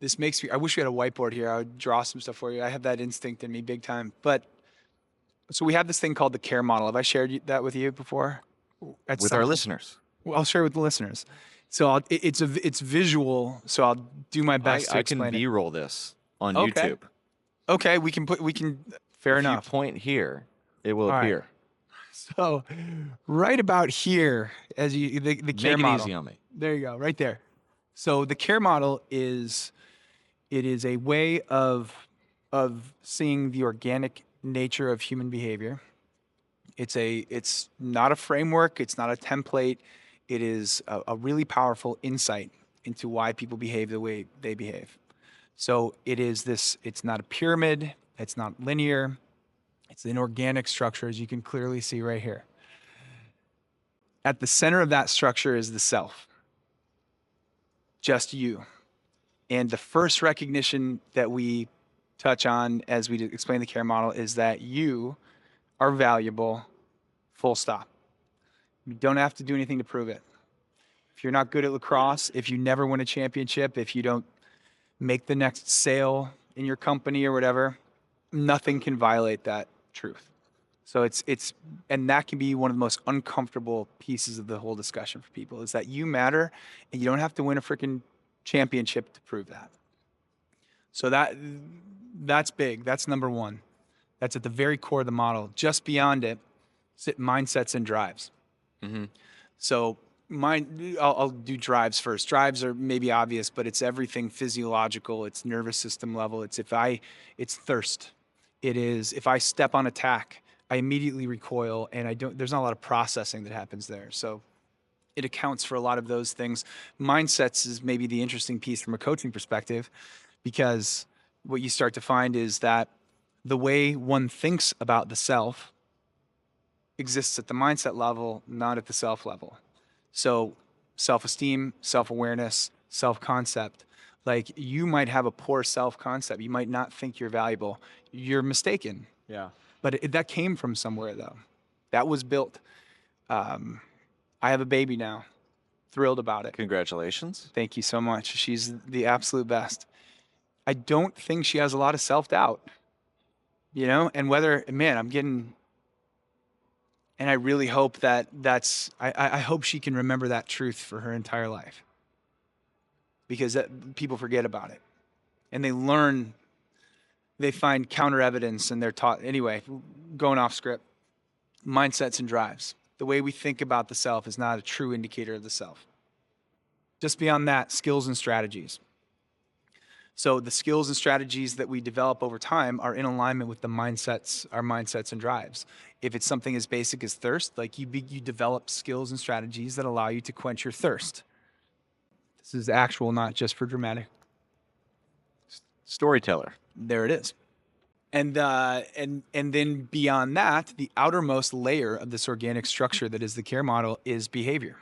this makes me, I wish we had a whiteboard here. I would draw some stuff for you. I have that instinct in me big time. But so we have this thing called the C.A.R.E model. Have I shared that with you before? At With some our point? listeners. Well, I'll share it with the listeners. So it's visual. So I'll do my best to I can explain it. B-roll this on Okay. YouTube. Okay. Fair If you enough. point here, it will All right. appear. So right about here, as the C.A.R.E Make it model. easy on me. There you go. Right there. So the C.A.R.E model is a way of seeing the organic nature of human behavior. It's not a framework, it's not a template. It is a really powerful insight into why people behave the way they behave. So it's not a pyramid, it's not linear, it's an organic structure, as you can clearly see right here. At the center of that structure is the self, just you. And the first recognition that we touch on as we explain the C.A.R.E model is that you are valuable, full stop. You don't have to do anything to prove it. If you're not good at lacrosse, if you never win a championship, if you don't make the next sale in your company or whatever, nothing can violate that truth. So and that can be one of the most uncomfortable pieces of the whole discussion for people is that you matter and you don't have to win a freaking championship to prove that. So that's big. That's number one. That's at the very core of the model. Just beyond it, sit mindsets and drives. Mm-hmm. So I'll do drives first. Drives are maybe obvious, but it's everything physiological. It's nervous system level. It's thirst. It is if I step on a tack, I immediately recoil, and there's not a lot of processing that happens there. So it accounts for a lot of those things. Mindsets is maybe the interesting piece from a coaching perspective, because what you start to find is that the way one thinks about the self exists at the mindset level, not at the self level. So self-esteem, self-awareness, self-concept. Like you might have a poor self-concept. You might not think you're valuable. You're mistaken. Yeah. But that came from somewhere though. That was built. I have a baby now. Thrilled about it. Congratulations. Thank you so much. She's the absolute best. I don't think she has a lot of self-doubt, and and I really hope I hope she can remember that truth for her entire life, because people forget about it and they find counter evidence and they're taught. Anyway, going off script, mindsets and drives. The way we think about the self is not a true indicator of the self. Just beyond that, skills and strategies. So the skills and strategies that we develop over time are in alignment with our mindsets and drives. If it's something as basic as thirst, like you develop skills and strategies that allow you to quench your thirst. This is actual, not just for dramatic. Storyteller. There it is. And then beyond that, the outermost layer of this organic structure that is the C.A.R.E model is behavior.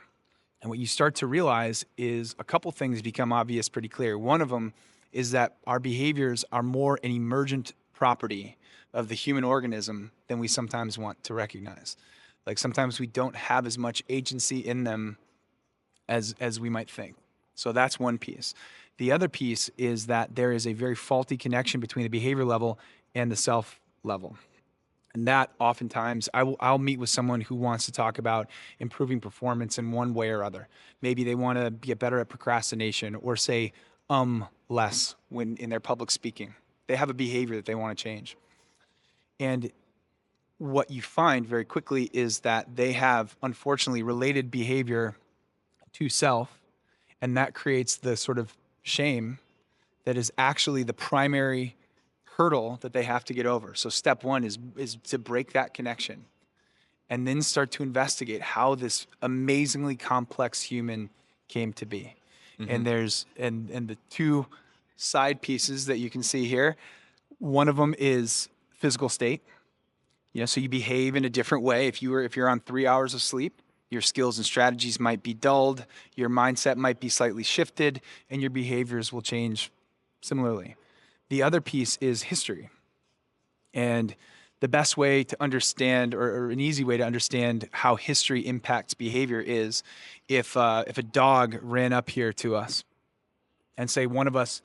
And what you start to realize is a couple things become obvious pretty clear. One of them is that our behaviors are more an emergent property of the human organism than we sometimes want to recognize. Like sometimes we don't have as much agency in them as we might think. So that's one piece. The other piece is that there is a very faulty connection between the behavior level and the self level. And that oftentimes I'll meet with someone who wants to talk about improving performance in one way or other. Maybe they want to get better at procrastination or say less when in their public speaking. They have a behavior that they want to change. And what you find very quickly is that they have, unfortunately, related behavior to self, and that creates the sort of shame that is actually the primary hurdle that they have to get over. So step one is to break that connection and then start to investigate how this amazingly complex human came to be. Mm-hmm. And the two side pieces that you can see here, one of them is physical state. So you behave in a different way. If you're on 3 hours of sleep, your skills and strategies might be dulled, your mindset might be slightly shifted, and your behaviors will change similarly. The other piece is history. And the best way to understand, or an easy way to understand how history impacts behavior is if a dog ran up here to us and say one of us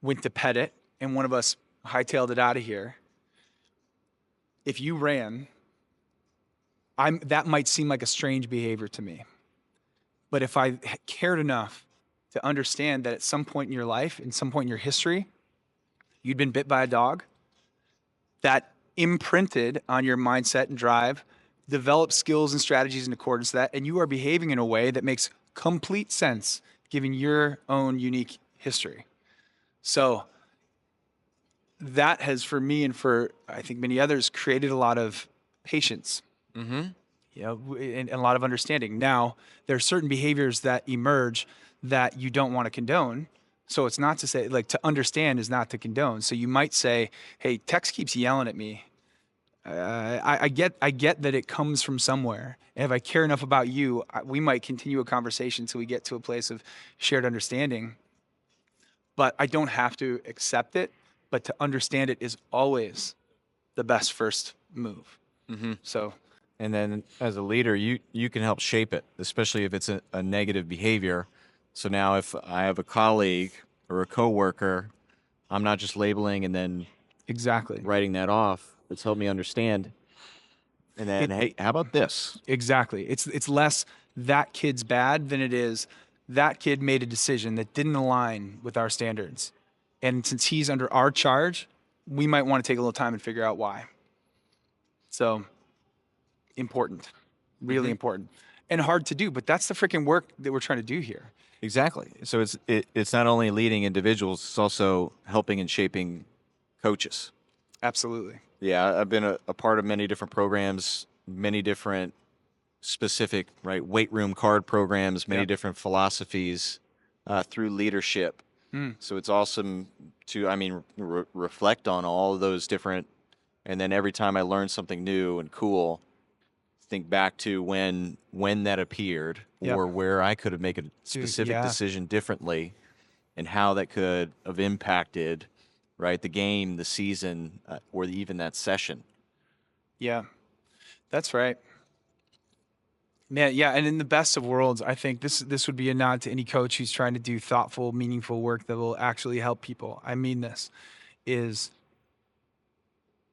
went to pet it, and one of us hightailed it out of here. If you ran, that might seem like a strange behavior to me. But if I cared enough to understand that at some point in your life, in some point in your history, you'd been bit by a dog, that imprinted on your mindset and drive, develop skills and strategies in accordance to that, and you are behaving in a way that makes complete sense given your own unique history. So that has, for me and for I think many others, created a lot of patience, Mm-hmm. and a lot of understanding. Now, there are certain behaviors that emerge that you don't want to condone. So it's not to say, like, to understand is not to condone. So you might say, hey, Tex keeps yelling at me. I get that it comes from somewhere. And if I care enough about you, we might continue a conversation until we get to a place of shared understanding. But I don't have to accept it. But to understand it is always the best first move. Mm-hmm. So, And then as a leader, you can help shape it, especially if it's a negative behavior. So now if I have a colleague or a coworker, I'm not just labeling and then exactly. writing that off. It's helped me understand. And then, hey, how about this? Exactly. It's less that kid's bad than it is that kid made a decision that didn't align with our standards. And since he's under our charge, we might want to take a little time and figure out why. So important, really important, and hard to do. But that's the freaking work that we're trying to do here. Exactly. So it's not only leading individuals, it's also helping and shaping coaches. Absolutely. Yeah, I've been a part of many different programs, many different specific, right, weight room card programs, many Yep. different philosophies through leadership. So it's awesome to, I mean, reflect on all of those different, and then every time I learn something new and cool, think back to when that appeared Yep. or where I could have made a specific yeah. decision differently and how that could have impacted, right, the game, the season, or even that session. Yeah, that's right. Man, yeah, and in the best of worlds, I think this would be a nod to any coach who's trying to do thoughtful, meaningful work that will actually help people. I mean this is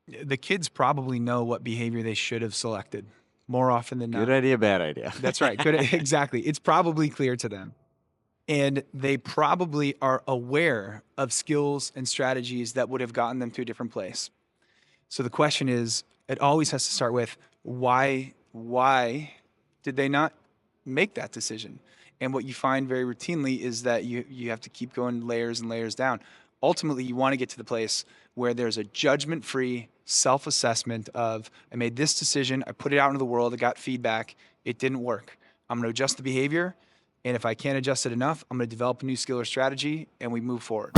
the kids probably know what behavior they should have selected more often than Good not. idea, bad idea. That's right. Good exactly. It's probably clear to them. And they probably are aware of skills and strategies that would have gotten them to a different place. So the question is, it always has to start with why did they not make that decision? And what you find very routinely is that you have to keep going layers and layers down. Ultimately, you want to get to the place where there's a judgment-free self-assessment of, I made this decision, I put it out into the world, I got feedback, it didn't work. I'm going to adjust the behavior, and if I can't adjust it enough, I'm going to develop a new skill or strategy, and we move forward.